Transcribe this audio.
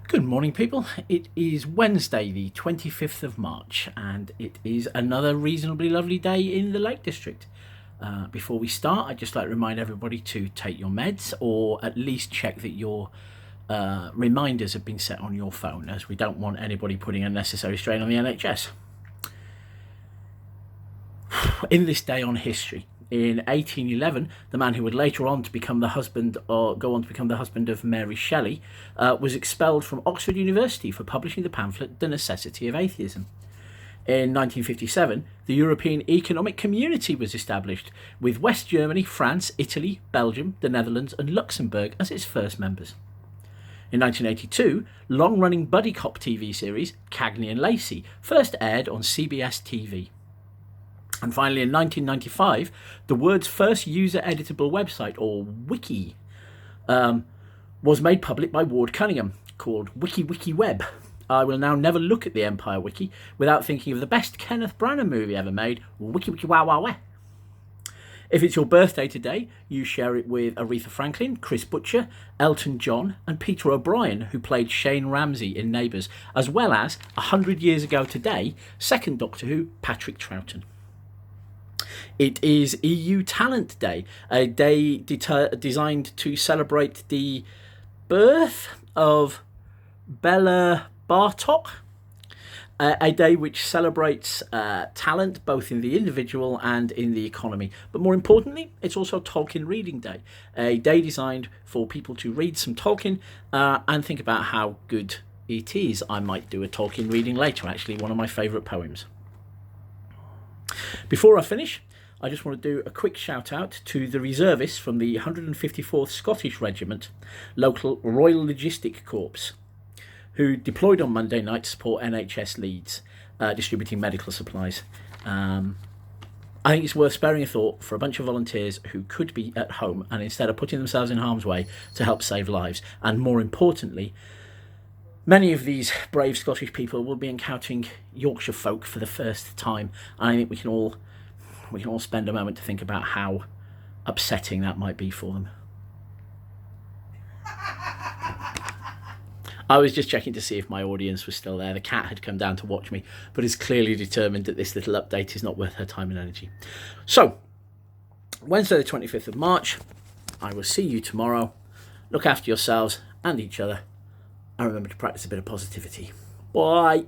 Good morning, people. It is Wednesday, the 25th of March, and it is another reasonably lovely day in the Lake District. Before we start, I'd just like to remind everybody to take your meds, or at least check that your reminders have been set on your phone, as we don't want anybody putting unnecessary strain on the NHS. In this day on history, in 1811, the man who would later on to become the husband, or go on to become the husband of Mary Shelley, was expelled from Oxford University for publishing the pamphlet The Necessity of Atheism. In 1957, the European Economic Community was established, with West Germany, France, Italy, Belgium, the Netherlands and Luxembourg as its first members. In 1982, long-running buddy cop TV series Cagney and Lacey first aired on CBS TV. And finally, in 1995, the world's first user-editable website, or wiki, was made public by Ward Cunningham, called WikiWikiWeb. I will now never look at the Empire Wiki without thinking of the best Kenneth Branagh movie ever made, WikiWikiWowWowWah. If it's your birthday today, you share it with Aretha Franklin, Chris Butcher, Elton John and Peter O'Brien, who played Shane Ramsey in Neighbours, as well as, 100 years ago today, second Doctor Who, Patrick Troughton. It is EU Talent Day, a day designed to celebrate the birth of Bella Bartok, a day which celebrates talent both in the individual and in the economy. But more importantly, it's also Tolkien Reading Day, a day designed for people to read some Tolkien and think about how good it is. I might do a Tolkien reading later, actually, one of my favourite poems. Before I finish, I just want to do a quick shout out to the reservists from the 154th Scottish Regiment, local Royal Logistic Corps, who deployed on Monday night to support NHS Leeds, distributing medical supplies. I think it's worth sparing a thought for a bunch of volunteers who could be at home and instead of putting themselves in harm's way to help save lives. And more importantly, many of these brave Scottish people will be encountering Yorkshire folk for the first time. And I think we can all spend a moment to think about how upsetting that might be for them. I was just checking to see if my audience was still there. The cat had come down to watch me, but is clearly determined that this little update is not worth her time and energy. So, Wednesday the 25th of March, I will see you tomorrow. Look after yourselves and each other, and remember to practice a bit of positivity. Bye.